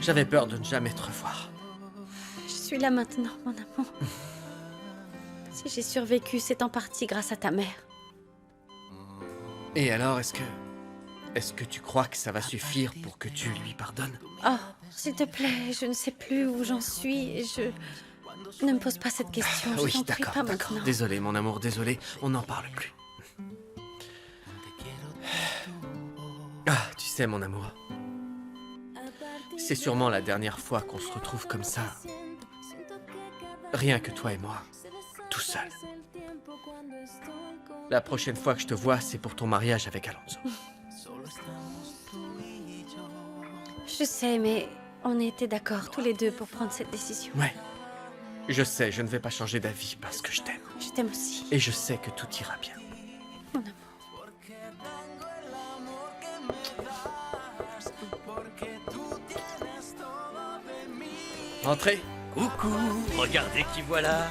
J'avais peur de ne jamais te revoir. Je suis là maintenant, mon amour. Si j'ai survécu, c'est en partie grâce à ta mère. Et alors, est-ce que tu crois que ça va suffire pour que tu lui pardonnes? Oh, s'il te plaît, je ne sais plus où j'en suis et je... Ne me pose pas cette question, je Oui, t'en prie, pas d'accord. maintenant. Désolé, mon amour, désolé. On n'en parle plus. Ah, tu sais, mon amour. C'est sûrement la dernière fois qu'on se retrouve comme ça. Rien que toi et moi. Tout seul. La prochaine fois que je te vois, c'est pour ton mariage avec Alonso. Je sais, mais on était d'accord tous les deux pour prendre cette décision. Ouais. Je sais, je ne vais pas changer d'avis parce que je t'aime. Je t'aime aussi, Et je sais que tout ira bien. mon amour. Entrez. Coucou, regardez qui voilà.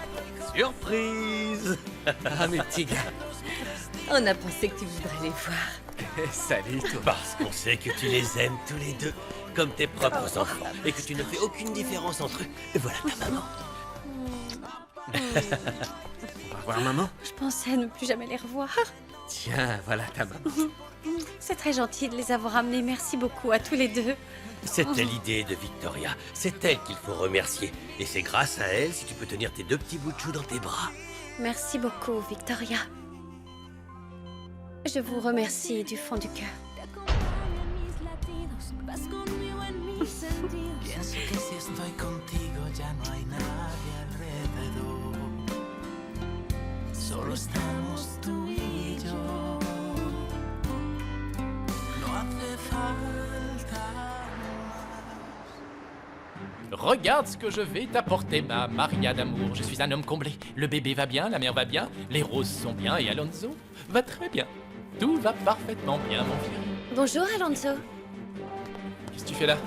Surprise. Ah, mes petits gars. On a pensé que tu voudrais les voir. Salut, toi. Parce qu'on sait que tu les aimes tous les deux, comme tes propres enfants, et que tu ne fais aucune différence entre eux. Et voilà ta maman. On va voir maman. Je pensais ne plus jamais les revoir. Tiens, voilà ta maman. C'est très gentil de les avoir amenés. Merci beaucoup à tous les deux. C'était l'idée de Victoria. C'est elle qu'il faut remercier. Et c'est grâce à elle si tu peux tenir tes deux petits bouts de chou dans tes bras. Merci beaucoup, Victoria. Je vous remercie du fond du cœur. Pienso que si estoy contigo ya no hay nadie alrededor. Solo estamos tú y yo. No hace falta. Regarde ce que je vais t'apporter, ma Maria d'amour. Je suis un homme comblé. Le bébé va bien, la mère va bien, les roses sont bien et Alonso va très bien. Tout va parfaitement bien, mon vieux. Bonjour, Alonso. Qu'est-ce que tu fais là?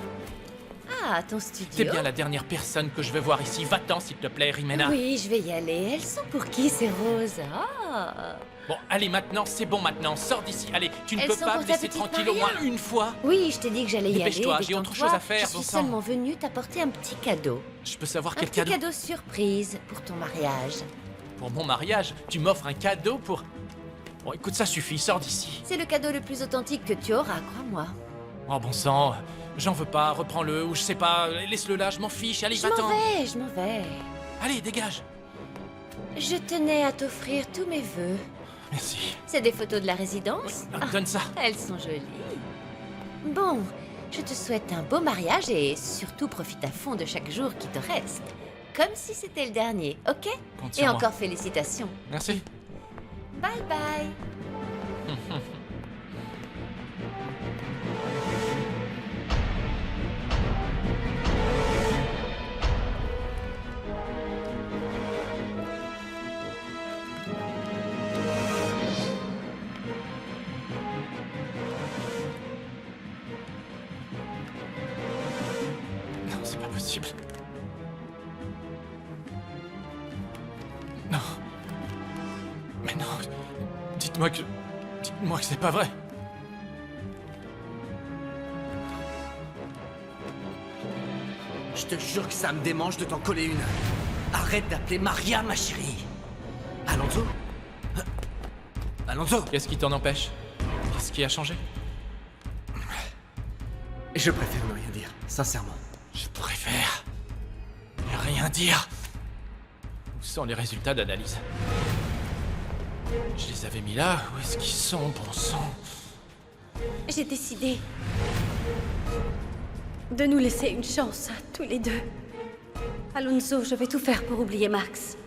Ah, ton studio. T'es bien la dernière personne que je veux voir ici. Va-t'en, s'il te plaît, Rimena. Oui, je vais y aller. Elles sont pour qui, ces roses? Ah. Bon, allez, maintenant, c'est bon maintenant. Sors d'ici. Allez, tu ne Elles peux sont pas pour me ta laisser petite tranquille au moins Maria. une fois? Oui, je t'ai dit que j'allais y aller. Dépêche-toi, j'ai autre détends-toi. chose à faire, Je bon suis sang. seulement venue t'apporter un petit cadeau. Je peux savoir Un quel petit cadeau? cadeau surprise pour ton mariage. Pour mon mariage, tu m'offres un cadeau pour... Bon, écoute, ça suffit, sors d'ici. C'est le cadeau le plus authentique que tu auras, crois-moi. Oh, bon sang, j'en veux pas, reprends-le, ou je sais pas, laisse-le là, je m'en fiche, allez, Je m'en va-t'en. vais, je m'en vais. Allez, dégage. Je tenais à t'offrir tous mes vœux. Merci. C'est des photos de la résidence? Donne ça. Elles sont jolies. Bon, je te souhaite un beau mariage et surtout profite à fond de chaque jour qui te reste. Comme si c'était le dernier, ok? Compte sur Et moi. encore félicitations. Merci. Bye bye. Non, c'est pas possible. Non. Mais non. Dites-moi que... Dites-moi que c'est pas vrai. Je te jure que ça me démange de t'en coller une. Arrête d'appeler Maria, ma chérie. Alonso? Alonso? Qu'est-ce qui t'en empêche? Qu'est-ce qui a changé? Je préfère ne rien dire, sincèrement. Je préfère... ne rien dire. Où sont les résultats d'analyse? Je les avais mis là. Où est-ce qu'ils sont, bon sang? J'ai décidé de nous laisser une chance à tous les deux. Alonso, je vais tout faire pour oublier Max.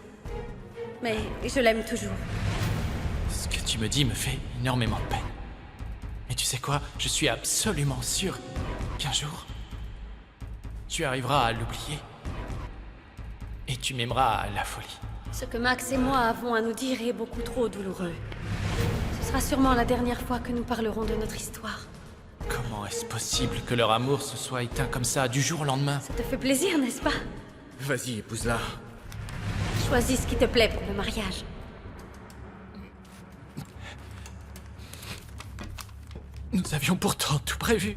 Mais je l'aime toujours. Ce que tu me dis me fait énormément de peine. Mais tu sais quoi? Je suis absolument sûr qu'un jour, tu arriveras à l'oublier. Et tu m'aimeras à la folie. Ce que Max et moi avons à nous dire est beaucoup trop douloureux. Ce sera sûrement la dernière fois que nous parlerons de notre histoire. Comment est-ce possible que leur amour se soit éteint comme ça, du jour au lendemain? Ça te fait plaisir, n'est-ce pas? Vas-y, épouse-la. Choisis ce qui te plaît pour le mariage. Nous avions pourtant tout prévu.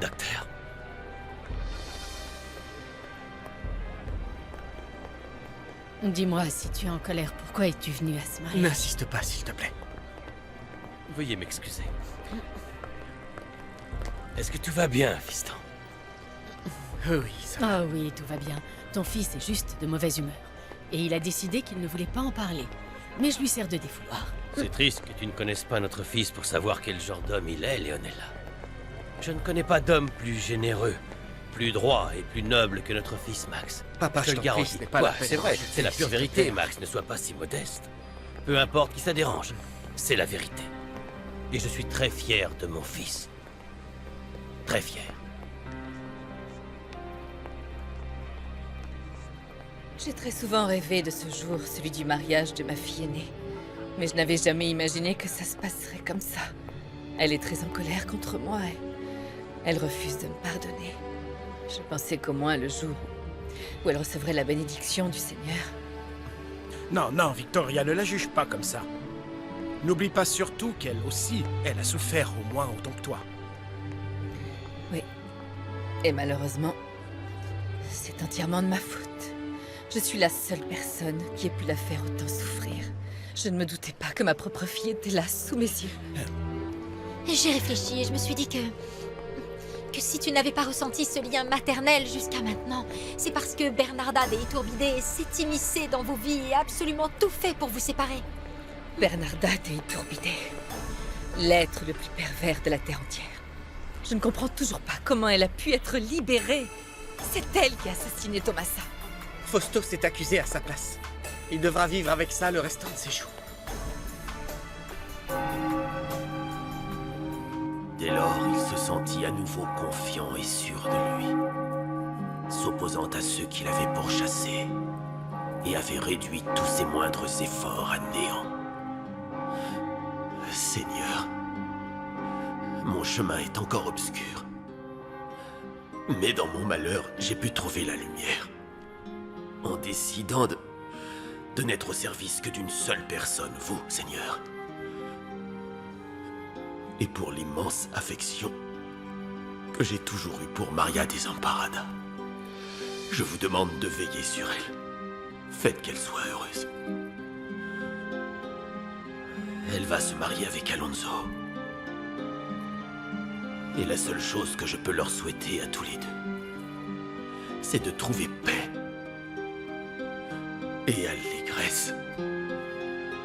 Docteur. Dis-moi, si tu es en colère, pourquoi es-tu venu à ce mariage? N'insiste pas, s'il te plaît. Veuillez m'excuser. Est-ce que tout va bien, fiston? Oui, ça va. Ah oui, tout va bien. Ton fils est juste de mauvaise humeur. Et il a décidé qu'il ne voulait pas en parler. Mais je lui sers de défouloir. C'est triste que tu ne connaisses pas notre fils pour savoir quel genre d'homme il est, Leonella. Je ne connais pas d'homme plus généreux, plus droit et plus noble que notre fils Max. Papa, je te je le t'en garantis. prie, ce n'est pas la Quoi, peine c'est de vrai, rajouter, c'est la s'il pure te vérité, plaît. Max. Ne sois pas si modeste. Peu importe qui ça dérange, c'est la vérité. Et je suis très fier de mon fils. Très fier. J'ai très souvent rêvé de ce jour, celui du mariage de ma fille aînée. Mais je n'avais jamais imaginé que ça se passerait comme ça. Elle est très en colère contre moi et elle refuse de me pardonner. Je pensais qu'au moins le jour où elle recevrait la bénédiction du Seigneur. Non, non, Victoria, ne la juge pas comme ça. N'oublie pas surtout qu'elle aussi, elle a souffert au moins autant que toi. Oui. Et malheureusement, c'est entièrement de ma faute. Je suis la seule personne qui ait pu la faire autant souffrir. Je ne me doutais pas que ma propre fille était là, sous mes yeux. J'ai réfléchi et je me suis dit que si tu n'avais pas ressenti ce lien maternel jusqu'à maintenant, c'est parce que Bernarda de Iturbide s'est immiscée dans vos vies et a absolument tout fait pour vous séparer. Bernarda de Iturbide, l'être le plus pervers de la Terre entière. Je ne comprends toujours pas comment elle a pu être libérée. C'est elle qui a assassiné Tomasa. Fausto s'est accusé à sa place. Il devra vivre avec ça le restant de ses jours. Dès lors, il se sentit à nouveau confiant et sûr de lui, s'opposant à ceux qui l'avaient pourchassé et avait réduit tous ses moindres efforts à néant. Seigneur, mon chemin est encore obscur, mais dans mon malheur, j'ai pu trouver la lumière. En décidant de n'être au service que d'une seule personne, vous, Seigneur. Et pour l'immense affection que j'ai toujours eue pour Maria Desamparada. Je vous demande de veiller sur elle. Faites qu'elle soit heureuse. Elle va se marier avec Alonso. Et la seule chose que je peux leur souhaiter à tous les deux, c'est de trouver paix et allégresse.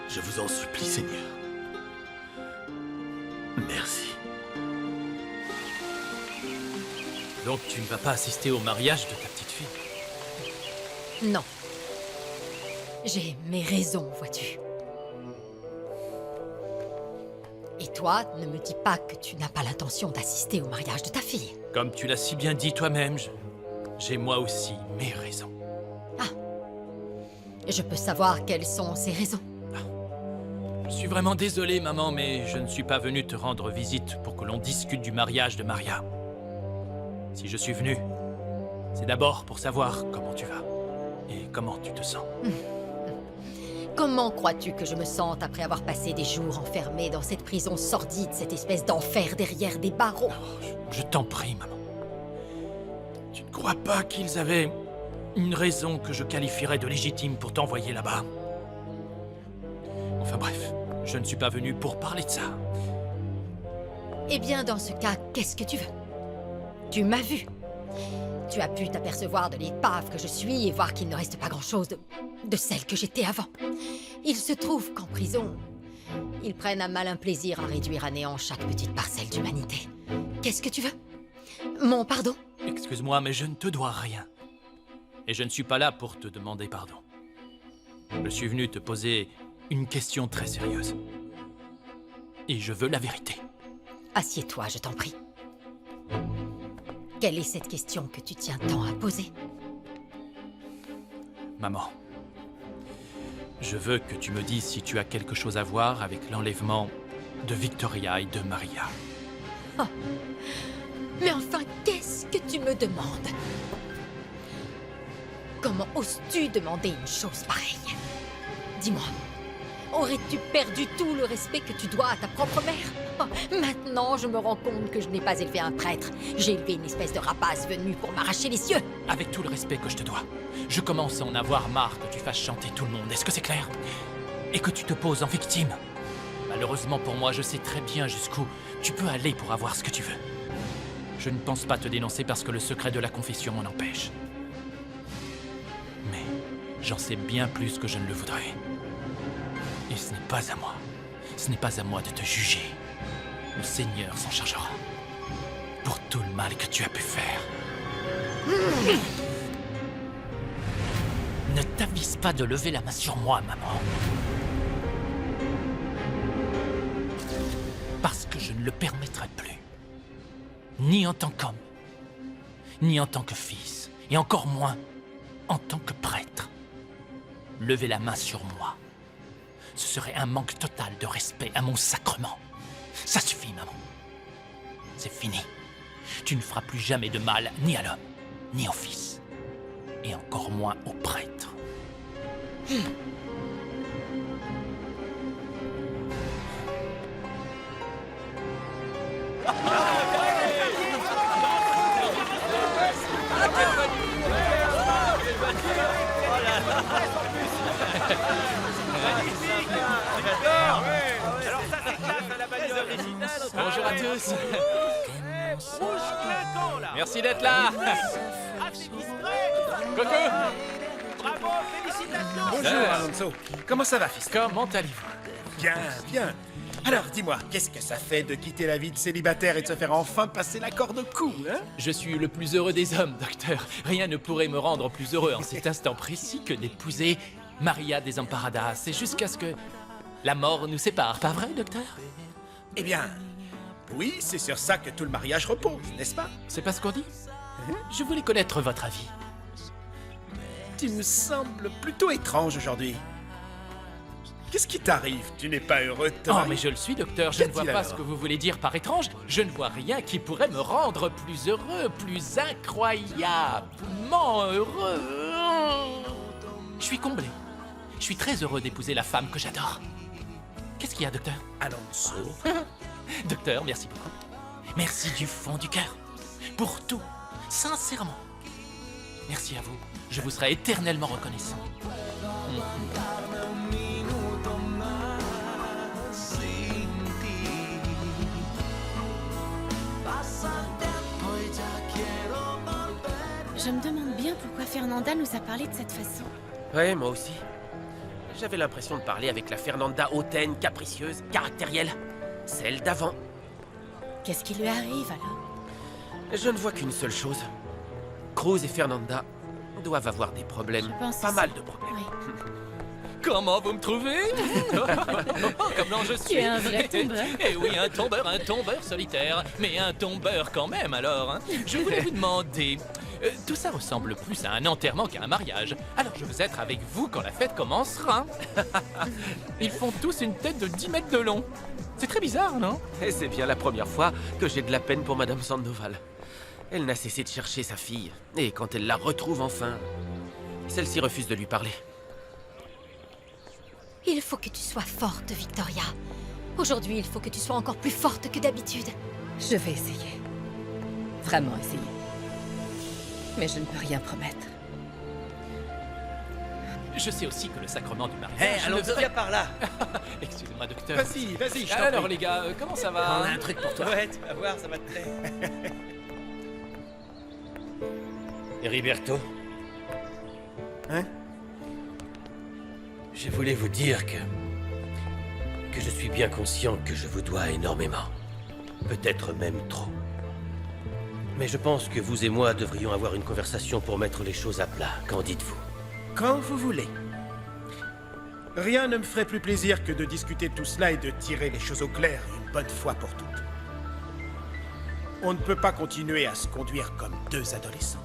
Je vous en supplie, Seigneur. Merci. Donc tu ne vas pas assister au mariage de ta petite fille? Non. J'ai mes raisons, vois-tu. Et toi, ne me dis pas que tu n'as pas l'intention d'assister au mariage de ta fille. Comme tu l'as si bien dit toi-même, j'ai moi aussi mes raisons. Je peux savoir quelles sont ces raisons. Je suis vraiment désolé, maman, mais je ne suis pas venu te rendre visite pour que l'on discute du mariage de Maria. Si je suis venu, c'est d'abord pour savoir comment tu vas et comment tu te sens. Comment crois-tu que je me sente après avoir passé des jours enfermée dans cette prison sordide, cette espèce d'enfer derrière des barreaux? Je t'en prie, maman. Tu ne crois pas qu'ils avaient une raison que je qualifierais de légitime pour t'envoyer là-bas? Enfin bref, je ne suis pas venu pour parler de ça. Eh bien, dans ce cas, qu'est-ce que tu veux? Tu m'as vu. Tu as pu t'apercevoir de l'épave que je suis et voir qu'il ne reste pas grand-chose de celle que j'étais avant. Il se trouve qu'en prison, ils prennent un malin plaisir à réduire à néant chaque petite parcelle d'humanité. Qu'est-ce que tu veux? Mon pardon? Excuse-moi, mais je ne te dois rien. Et je ne suis pas là pour te demander pardon. Je suis venu te poser une question très sérieuse. Et je veux la vérité. Assieds-toi, je t'en prie. Quelle est cette question que tu tiens tant à poser? Maman, je veux que tu me dises si tu as quelque chose à voir avec l'enlèvement de Victoria et de Maria. Oh. Mais enfin, qu'est-ce que tu me demandes? Comment oses-tu demander une chose pareille? Dis-moi, aurais-tu perdu tout le respect que tu dois à ta propre mère Maintenant, je me rends compte que je n'ai pas élevé un prêtre. J'ai élevé une espèce de rapace venue pour m'arracher les cieux. Avec tout le respect que je te dois, je commence à en avoir marre que tu fasses chanter tout le monde. Est-ce que c'est clair? Et que tu te poses en victime. Malheureusement pour moi, je sais très bien jusqu'où tu peux aller pour avoir ce que tu veux. Je ne pense pas te dénoncer parce que le secret de la confession m'en empêche. Mais j'en sais bien plus que je ne le voudrais. Et ce n'est pas à moi. Ce n'est pas à moi de te juger. Le Seigneur s'en chargera. Pour tout le mal que tu as pu faire. Ne t'avise pas de lever la main sur moi, maman. Parce que je ne le permettrai plus. Ni en tant qu'homme, ni en tant que fils, et encore moins en tant que prêtre. Lever la main sur moi, ce serait un manque total de respect à mon sacrement. Ça suffit, maman. C'est fini. Tu ne feras plus jamais de mal ni à l'homme, ni au fils, et encore moins au prêtre. Bonjour à tous. Merci d'être là. Coucou. Bonjour, Alonso. Comment ça va, fils? Comment allez-vous? Bien, bien. Alors, dis-moi, qu'est-ce que ça fait de quitter la vie de célibataire et de se faire enfin passer la corde au cou, hein? Je suis le plus heureux des hommes, docteur. Rien ne pourrait me rendre plus heureux en cet instant précis que d'épouser Maria Desamparadas. Et jusqu'à ce que la mort nous sépare, pas vrai, docteur? Eh bien, oui, c'est sur ça que tout le mariage repose, n'est-ce pas? C'est pas ce qu'on dit? Je voulais connaître votre avis. Tu me sembles plutôt étrange aujourd'hui. Qu'est-ce qui t'arrive? Tu n'es pas heureux de te Oh, marier? mais je le suis, docteur. Je ne vois Qu'a-t-il pas alors? ce que vous voulez dire par étrange. Je ne vois rien qui pourrait me rendre plus heureux, plus incroyablement heureux. Je suis comblé. Je suis très heureux d'épouser la femme que j'adore. Qu'est-ce qu'il y a, docteur? Alonso. Docteur, merci beaucoup. Merci du fond du cœur. Pour tout. Sincèrement. Merci à vous. Je vous serai éternellement reconnaissant. Je me demande bien pourquoi Fernanda nous a parlé de cette façon. Ouais, moi aussi. J'avais l'impression de parler avec la Fernanda hautaine, capricieuse, caractérielle. Celle d'avant. Qu'est-ce qui lui arrive alors? Je ne vois qu'une seule chose. Cruz et Fernanda doivent avoir des problèmes. Je pense Pas aussi. mal de problèmes. Oui. Comment vous me trouvez? Comment je suis? Tu es un vrai tombeur. Eh oui, un tombeur solitaire. Mais un tombeur quand même, alors. Hein. Je voulais vous demander... tout ça ressemble plus à un enterrement qu'à un mariage. Alors je veux être avec vous quand la fête commencera. Ils font tous une tête de 10 mètres de long. C'est très bizarre, non? Et c'est bien la première fois que j'ai de la peine pour Madame Sandoval. Elle n'a cessé de chercher sa fille. Et quand elle la retrouve enfin, celle-ci refuse de lui parler. Il faut que tu sois forte, Victoria. Aujourd'hui, il faut que tu sois encore plus forte que d'habitude. Je vais essayer. Vraiment essayer. Mais je ne peux rien promettre. Je sais aussi que le sacrement du mariage... Hé, allons, ne- viens par là. Excusez-moi, docteur. Vas-y, vas-y, je t'en Alors, prie. les gars, comment ça va? On a un truc pour toi. Ouais, tu vas voir, ça va te plaire. Heriberto, Hein? je voulais vous dire que je suis bien conscient que je vous dois énormément. Peut-être même trop. Mais je pense que vous et moi devrions avoir une conversation pour mettre les choses à plat. Qu'en dites-vous? Quand vous voulez. Rien ne me ferait plus plaisir que de discuter de tout cela et de tirer les choses au clair une bonne fois pour toutes. On ne peut pas continuer à se conduire comme deux adolescents.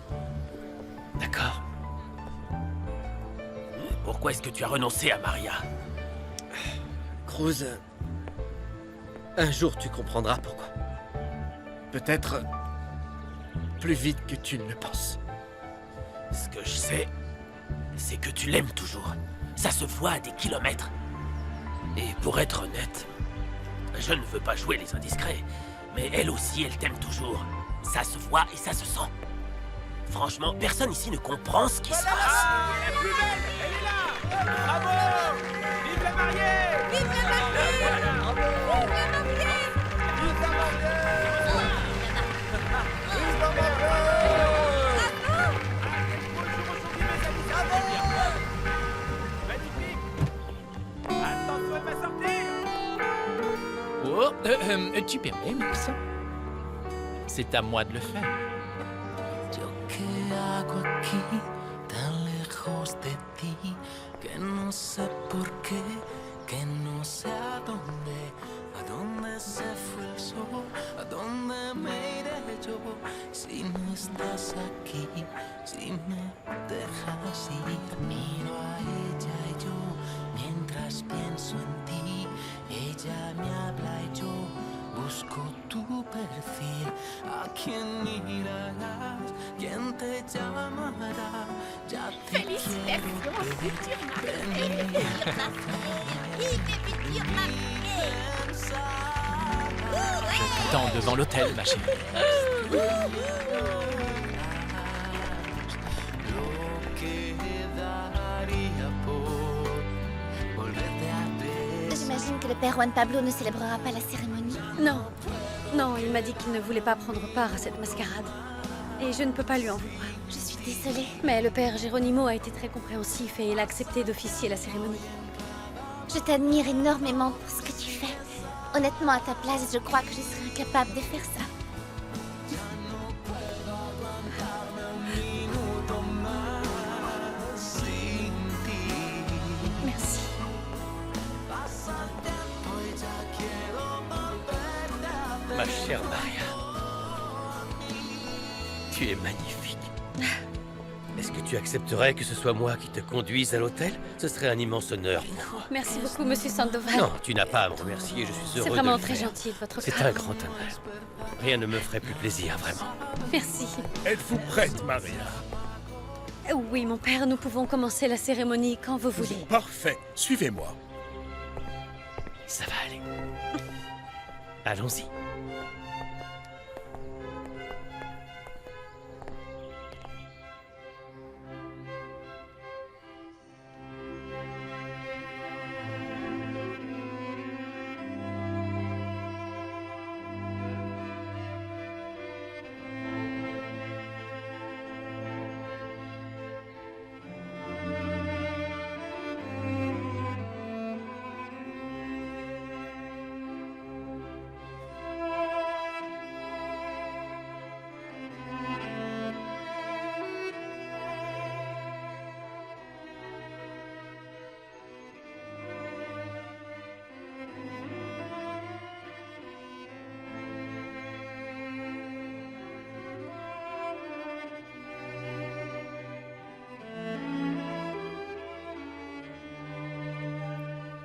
D'accord. Pourquoi est-ce que tu as renoncé à Maria? Cruz, un jour tu comprendras pourquoi. Peut-être plus vite que tu ne le penses. Ce que je sais, c'est que tu l'aimes toujours. Ça se voit à des kilomètres. Et pour être honnête, je ne veux pas jouer les indiscrets, mais elle aussi, elle t'aime toujours. Ça se voit et ça se sent. Franchement, personne ici ne comprend ce qui se passe. La plus belle, elle est là. Bravo. Vive la mariée. Vive la mariée. Vive la mariée. Vive la mariée. Oh, tu permets, Max? C'est à moi de le faire. Yo qué hago aquí, tan lejos de ti, que no sé por qué, que no sé a dónde se fue el sol, a dónde me iré yo, si no estás aquí, si me dejas ir. Miro a ella y yo, mientras pienso en ti, ella me habla y yo busco tu perfil. ¿A quién mirarás? ¿Quién te llamará? Ya te quiero pedir. Attends devant l'hôtel, ma chérie. J'imagine que le père Juan Pablo ne célébrera pas la cérémonie. Non, non, il m'a dit qu'il ne voulait pas prendre part à cette mascarade. Et je ne peux pas lui en vouloir. Je suis désolée. Mais le père Geronimo a été très compréhensif et il a accepté d'officier la cérémonie. Je t'admire énormément pour ce que tu fais. Honnêtement, à ta place, je crois que je serais incapable de faire ça. Merci. Ma chère Maria, tu es magnifique. Est-ce que tu accepterais que ce soit moi qui te conduise à l'hôtel? Ce serait un immense honneur. Merci beaucoup, monsieur Sandoval. Non, tu n'as pas à me remercier, je suis heureux C'est de vraiment le très faire. gentil de votre C'est part. un grand honneur. Rien ne me ferait plus plaisir, vraiment. Merci. Êtes-vous prête, Maria? Oui, mon père, nous pouvons commencer la cérémonie quand vous voulez. Parfait. Suivez-moi. Ça va aller. Allons-y.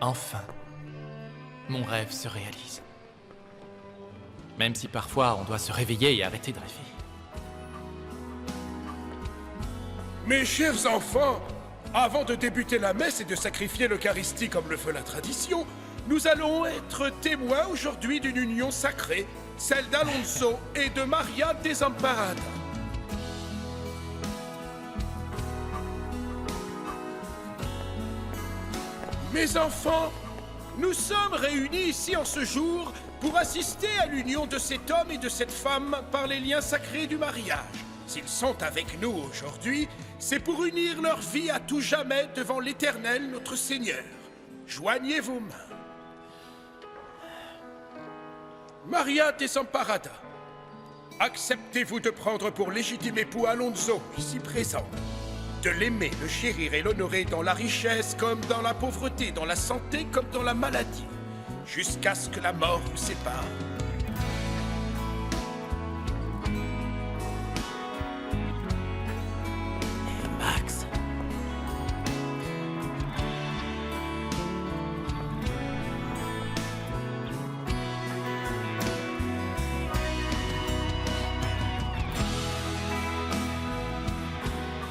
Enfin, mon rêve se réalise. Même si parfois on doit se réveiller et arrêter de rêver. Mes chers enfants, avant de débuter la messe et de sacrifier l'Eucharistie comme le veut la tradition, nous allons être témoins aujourd'hui d'une union sacrée, celle d'Alonso et de Maria Desamparada. Mes enfants, nous sommes réunis ici en ce jour pour assister à l'union de cet homme et de cette femme par les liens sacrés du mariage. S'ils sont avec nous aujourd'hui, c'est pour unir leur vie à tout jamais devant l'Éternel, notre Seigneur. Joignez vos mains. Maria Desamparada, acceptez-vous de prendre pour légitime époux Alonso, ici présent, de l'aimer, le chérir et l'honorer dans la richesse comme dans la pauvreté, dans la santé comme dans la maladie, jusqu'à ce que la mort vous sépare. Max.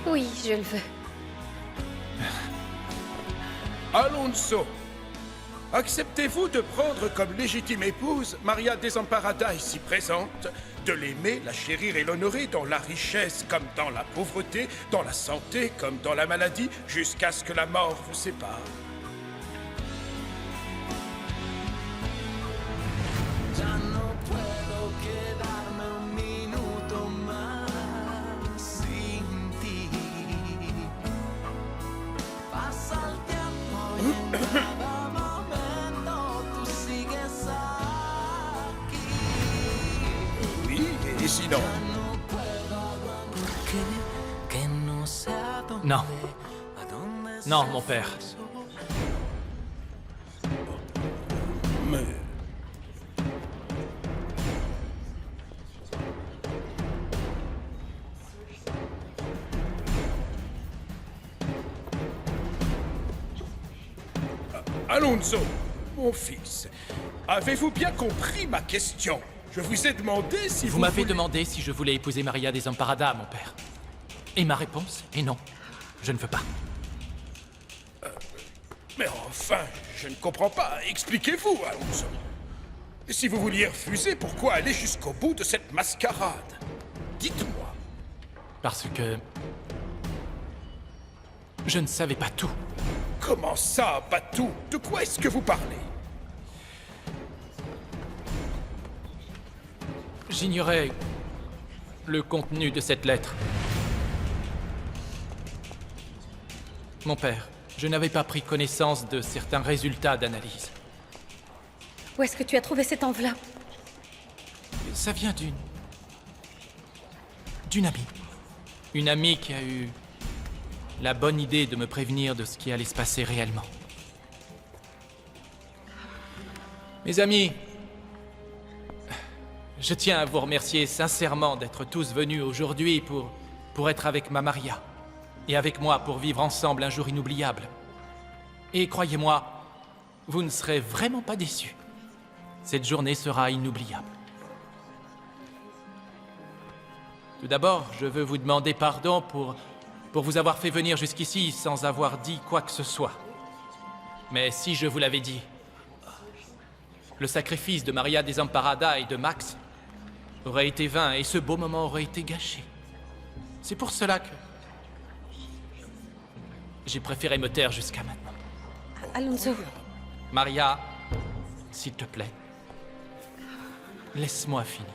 Oui, je le veux. Alonso, Acceptez-vous de prendre comme légitime épouse Maria Desamparada ici présente, de l'aimer, la chérir et l'honorer dans la richesse comme dans la pauvreté, dans la santé comme dans la maladie, jusqu'à ce que la mort vous sépare? Oui, et sinon? Non. Non, mon père. Mais... Alonso, mon fils, avez-vous bien compris ma question? Je vous ai demandé si Vous m'avez demandé si je voulais épouser Maria Desamparada, mon père. Et ma réponse est non. Je ne veux pas. Mais enfin, je ne comprends pas. Expliquez-vous, Alonso. Si vous vouliez refuser, pourquoi aller jusqu'au bout de cette mascarade? Dites-moi. Parce que... je ne savais pas tout. Comment ça, pas tout? De quoi est-ce que vous parlez? J'ignorais le contenu de cette lettre. Mon père, je n'avais pas pris connaissance de certains résultats d'analyse. Où est-ce que tu as trouvé cette enveloppe? Ça vient d'une amie. Une amie qui a eu la bonne idée de me prévenir de ce qui allait se passer réellement. Mes amis, je tiens à vous remercier sincèrement d'être tous venus aujourd'hui pour être avec ma Maria. Et avec moi pour vivre ensemble un jour inoubliable. Et croyez-moi, vous ne serez vraiment pas déçus. Cette journée sera inoubliable. Tout d'abord, je veux vous demander pardon pour vous avoir fait venir jusqu'ici sans avoir dit quoi que ce soit. Mais si je vous l'avais dit, le sacrifice de Maria Desamparada et de Max aurait été vain et ce beau moment aurait été gâché. C'est pour cela que j'ai préféré me taire jusqu'à maintenant. Alonso. Maria, s'il te plaît, laisse-moi finir.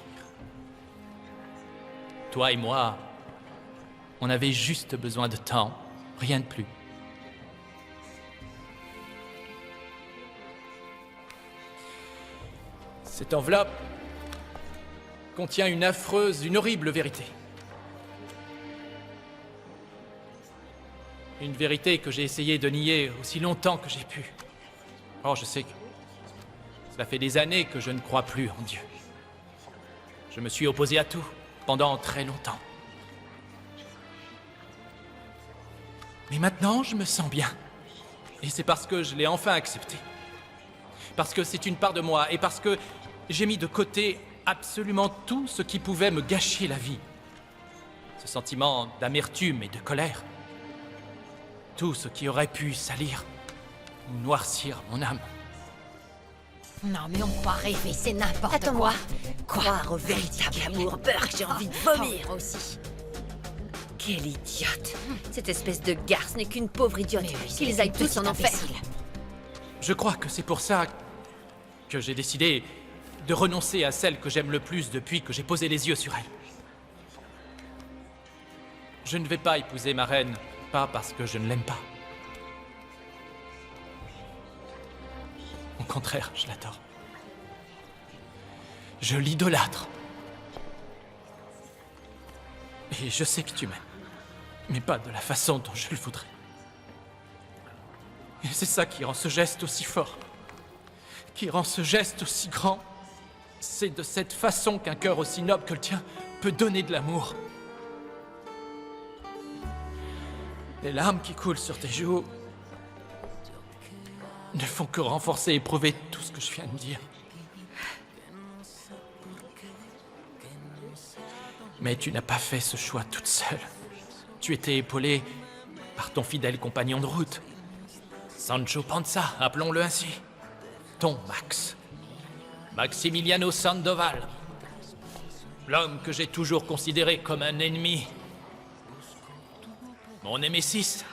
Toi et moi, on avait juste besoin de temps, rien de plus. Cette enveloppe contient une affreuse, une horrible vérité. Une vérité que j'ai essayé de nier aussi longtemps que j'ai pu. Or, je sais que cela fait des années que je ne crois plus en Dieu. Je me suis opposé à tout pendant très longtemps. Mais maintenant, je me sens bien. Et c'est parce que je l'ai enfin accepté. Parce que c'est une part de moi et parce que j'ai mis de côté absolument tout ce qui pouvait me gâcher la vie. Ce sentiment d'amertume et de colère. Tout ce qui aurait pu salir ou noircir mon âme. Non, mais on croit rêver, c'est n'importe Attends-moi. quoi. Croire au véritable amour, peur, j'ai envie de vomir aussi. Quelle idiote. Cette espèce de garce n'est qu'une pauvre idiote. Qu'ils aillent tous en enfer. Je crois que c'est pour ça que j'ai décidé de renoncer à celle que j'aime le plus depuis que j'ai posé les yeux sur elle. Je ne vais pas épouser ma reine, pas parce que je ne l'aime pas. Au contraire, je l'adore. Je l'idolâtre. Et je sais que tu m'aimes, mais pas de la façon dont je le voudrais. Et c'est ça qui rend ce geste aussi fort, qui rend ce geste aussi grand. C'est de cette façon qu'un cœur aussi noble que le tien peut donner de l'amour. Les larmes qui coulent sur tes joues ne font que renforcer et prouver tout ce que je viens de dire. Mais tu n'as pas fait ce choix toute seule. Tu étais épaulée par ton fidèle compagnon de route, Sancho Panza, appelons-le ainsi. ton Max. Maximiliano Sandoval. L'homme que j'ai toujours considéré comme un ennemi. Mon némésis.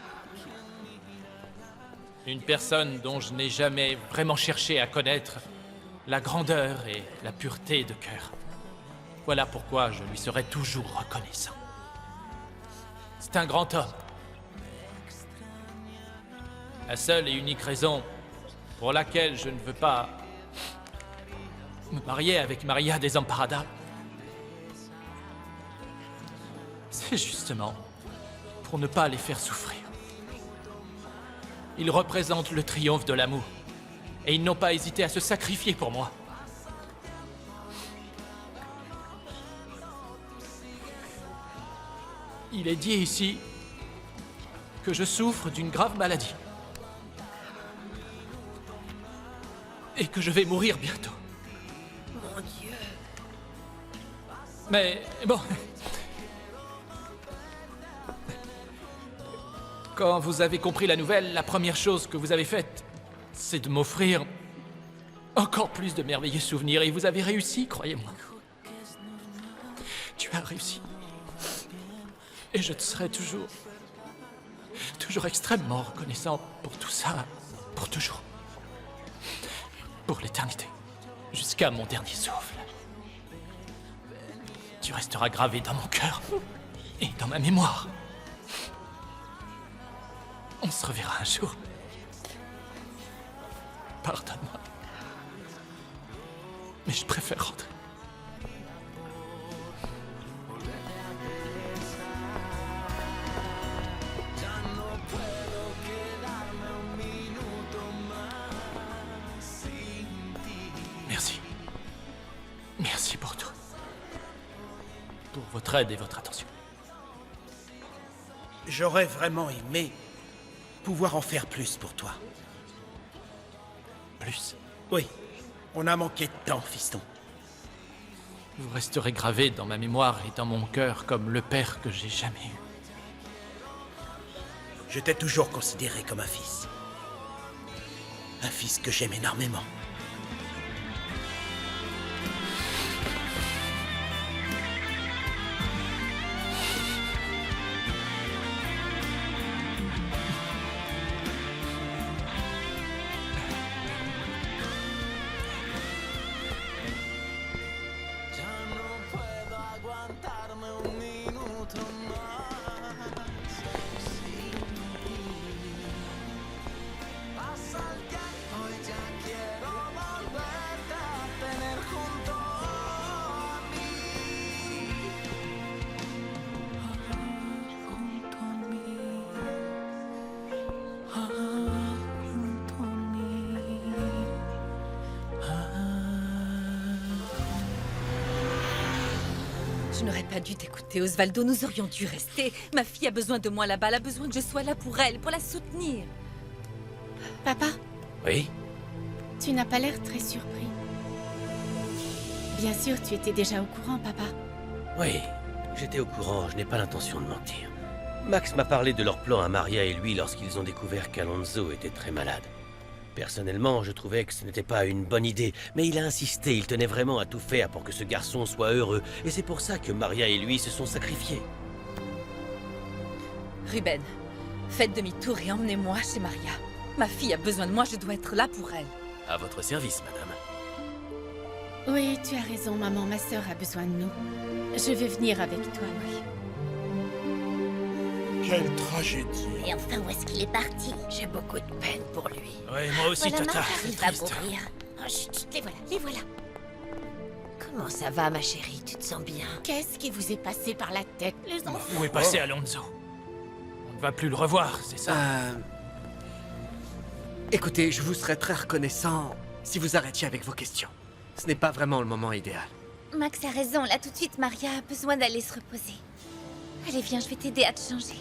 Une personne dont je n'ai jamais vraiment cherché à connaître la grandeur et la pureté de cœur. Voilà pourquoi je lui serai toujours reconnaissant. C'est un grand homme. La seule et unique raison pour laquelle je ne veux pas me marier avec Maria Desamparada, c'est justement pour ne pas les faire souffrir. Ils représentent le triomphe de l'amour, et ils n'ont pas hésité à se sacrifier pour moi. Il est dit ici que je souffre d'une grave maladie. Et que je vais mourir bientôt. Mon Dieu. Mais bon... Quand vous avez compris la nouvelle, la première chose que vous avez faite, c'est de m'offrir encore plus de merveilleux souvenirs. Et vous avez réussi, croyez-moi. Tu as réussi. Et je te serai toujours extrêmement reconnaissant pour tout ça, pour toujours. Pour l'éternité, jusqu'à mon dernier souffle. Tu resteras gravé dans mon cœur et dans ma mémoire. On se reverra un jour. Pardonne-moi. Mais je préfère rentrer. Merci. Merci pour tout. Pour votre aide et votre attention. J'aurais vraiment aimé pouvoir en faire plus pour toi. Plus? Oui, on a manqué de temps, fiston. Vous resterez gravé dans ma mémoire et dans mon cœur comme le père que j'ai jamais eu. Je t'ai toujours considéré comme un fils. Un fils que j'aime énormément. Je n'aurais pas dû t'écouter, Osvaldo. Nous aurions dû rester. Ma fille a besoin de moi là-bas. Elle a besoin que je sois là pour elle, pour la soutenir. Papa, Oui? tu n'as pas l'air très surpris. Bien sûr, tu étais déjà au courant, papa. Oui, j'étais au courant, je n'ai pas l'intention de mentir. Max m'a parlé de leur plan à Maria et lui lorsqu'ils ont découvert qu'Alonso était très malade. Personnellement, je trouvais que ce n'était pas une bonne idée, mais il a insisté, il tenait vraiment à tout faire pour que ce garçon soit heureux, et c'est pour ça que Maria et lui se sont sacrifiés. Ruben, faites demi-tour et emmenez-moi chez Maria. Ma fille a besoin de moi, je dois être là pour elle. À votre service, madame. Oui, tu as raison, maman. Ma sœur a besoin de nous. Je vais venir avec toi, oui. Quelle tragédie. Et enfin, où est-ce qu'il est parti? J'ai beaucoup de peine pour lui. Oui, moi aussi, Voilà, Tata. Martha, C'est il va triste. mourir. Oh, chut, les voilà, les voilà. Comment ça va, ma chérie? Tu te sens bien? Qu'est-ce qui vous est passé par la tête, les enfants? Où est passé Alonso? On ne va plus le revoir, c'est ça? Écoutez, je vous serais très reconnaissant si vous arrêtiez avec vos questions. Ce n'est pas vraiment le moment idéal. Max a raison, là tout de suite, Maria a besoin d'aller se reposer. Allez, viens, je vais t'aider à te changer.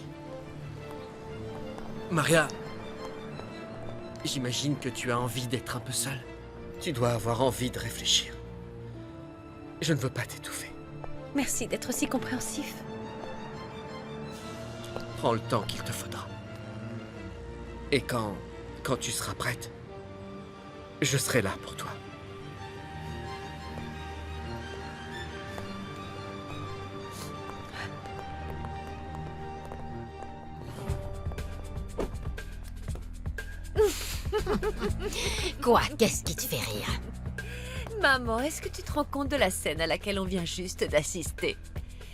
Maria, j'imagine que tu as envie d'être un peu seule. Tu dois avoir envie de réfléchir. Je ne veux pas t'étouffer. Merci d'être aussi compréhensif. Prends le temps qu'il te faudra. Et quand tu seras prête, Je serai là pour toi. Quoi? Qu'est-ce qui te fait rire? Maman, est-ce que tu te rends compte de la scène à laquelle on vient juste d'assister?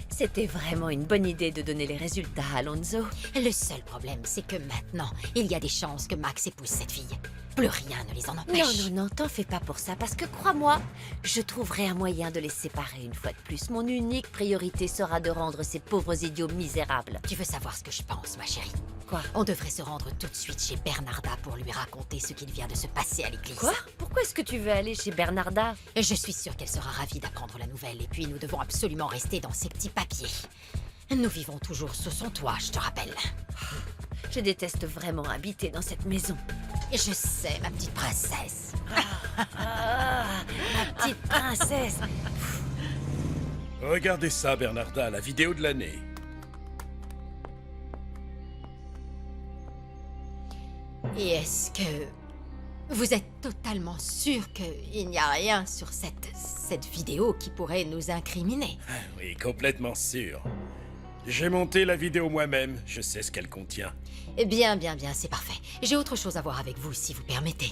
C'était vraiment une bonne idée de donner les résultats à Alonso. Le seul problème, c'est que maintenant, il y a des chances que Max épouse cette fille. Plus rien ne les en empêche. Non, non, non, t'en fais pas pour ça, parce que crois-moi, je trouverai un moyen de les séparer une fois de plus. Mon unique priorité sera de rendre ces pauvres idiots misérables. Tu veux savoir ce que je pense, ma chérie? Quoi? On devrait se rendre tout de suite chez Bernarda pour lui raconter ce qu'il vient de se passer à l'église. Quoi? Pourquoi est-ce que tu veux aller chez Bernarda? Je suis sûre qu'elle sera ravie d'apprendre la nouvelle, et puis nous devons absolument rester dans ces petits papiers. Nous vivons toujours sous son toit, je te rappelle. Je déteste vraiment habiter dans cette maison. Je sais, ma petite princesse. Ma petite princesse. Regardez ça, Bernarda, la vidéo de l'année. Et est-ce que vous êtes totalement sûr qu'il n'y a rien sur cette vidéo qui pourrait nous incriminer? Oui, complètement sûr. J'ai monté la vidéo moi-même, je sais ce qu'elle contient. Bien, c'est parfait. J'ai autre chose à voir avec vous, si vous permettez.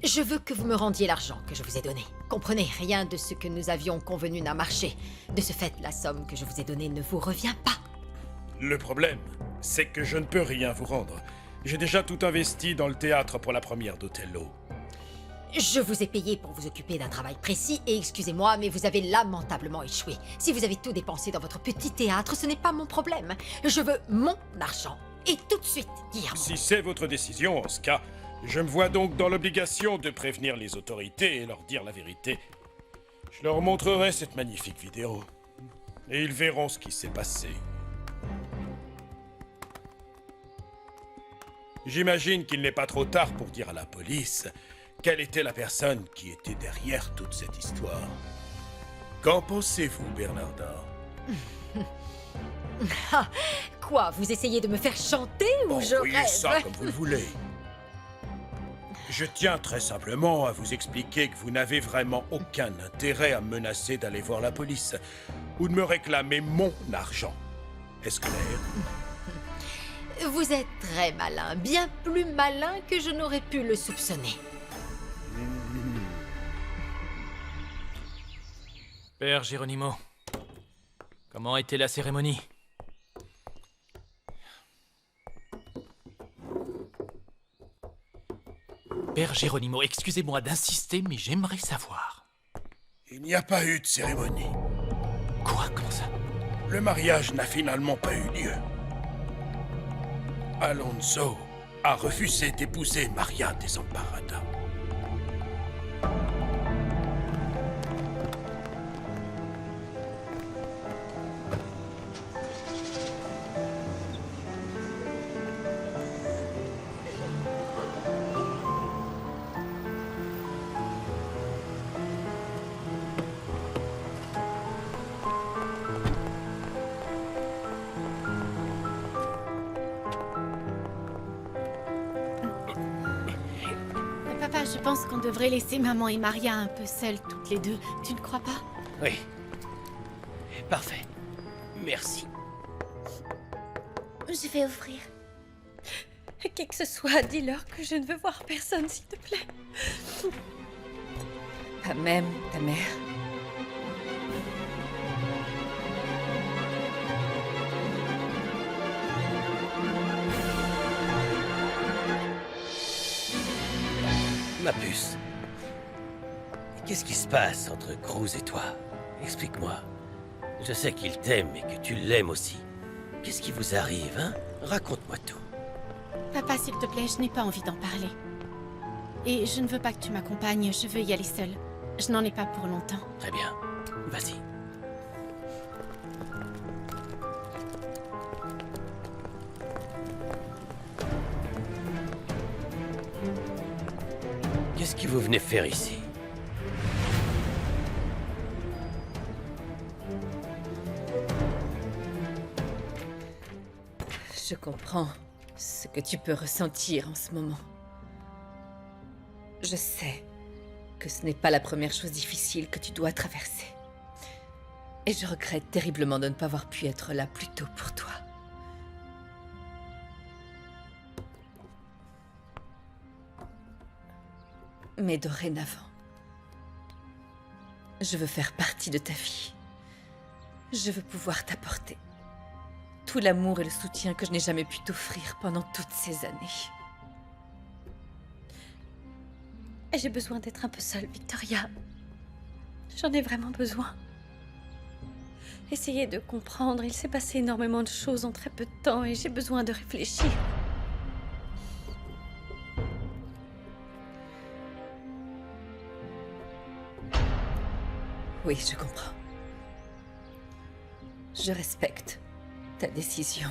Je veux que vous me rendiez l'argent que je vous ai donné. Comprenez, rien de ce que nous avions convenu n'a marché. De ce fait, la somme que je vous ai donnée ne vous revient pas. Le problème, c'est que je ne peux rien vous rendre. J'ai déjà tout investi dans le théâtre pour la première d'Othello. Je vous ai payé pour vous occuper d'un travail précis et excusez-moi, mais vous avez lamentablement échoué. Si vous avez tout dépensé dans votre petit théâtre, ce n'est pas mon problème. Je veux mon argent. Et tout de suite, Guillermo. Si c'est votre décision, en ce cas, je me vois donc dans l'obligation de prévenir les autorités et leur dire la vérité. Je leur montrerai cette magnifique vidéo. Et ils verront ce qui s'est passé. J'imagine qu'il n'est pas trop tard pour dire à la police quelle était la personne qui était derrière toute cette histoire. Qu'en pensez-vous, Bernarda? Quoi, vous essayez de me faire chanter ou je Voyez rêve? ça comme vous le voulez. Je tiens très simplement à vous expliquer que vous n'avez vraiment aucun intérêt à me menacer d'aller voir la police ou de me réclamer mon argent. Est-ce clair? Vous êtes très malin, bien plus malin que je n'aurais pu le soupçonner. Père Geronimo, comment était la cérémonie? Père Geronimo, excusez-moi d'insister, mais j'aimerais savoir. Il n'y a pas eu de cérémonie. Quoi? Comment ça? Le mariage n'a finalement pas eu lieu. Alonso a refusé d'épouser Maria Desamparada. Papa, je pense qu'on devrait laisser maman et Maria un peu seules toutes les deux. Tu ne crois pas? Oui. Parfait. Merci. Je vais offrir. Qui que ce soit, dis-leur que je ne veux voir personne, s'il te plaît. Pas même ta mère. Ma puce. Qu'est-ce qui se passe entre Cruz et toi? Explique-moi. Je sais qu'il t'aime et que tu l'aimes aussi. Qu'est-ce qui vous arrive, hein? Raconte-moi tout. Papa, s'il te plaît, je n'ai pas envie d'en parler. Et je ne veux pas que tu m'accompagnes, je veux y aller seule. Je n'en ai pas pour longtemps. Très bien. Vas-y. Qu'est-ce que vous venez faire ici? Je comprends ce que tu peux ressentir en ce moment. Je sais que ce n'est pas la première chose difficile que tu dois traverser. Et je regrette terriblement de ne pas avoir pu être là plus tôt pour toi. Mais dorénavant, je veux faire partie de ta vie. Je veux pouvoir t'apporter tout l'amour et le soutien que je n'ai jamais pu t'offrir pendant toutes ces années. J'ai besoin d'être un peu seule, Victoria. J'en ai vraiment besoin. Essayez de comprendre, il s'est passé énormément de choses en très peu de temps et j'ai besoin de réfléchir. Oui, je comprends. Je respecte ta décision.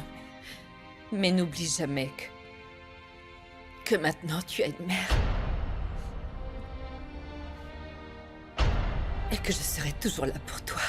Mais n'oublie jamais que maintenant tu as une mère. Et que je serai toujours là pour toi.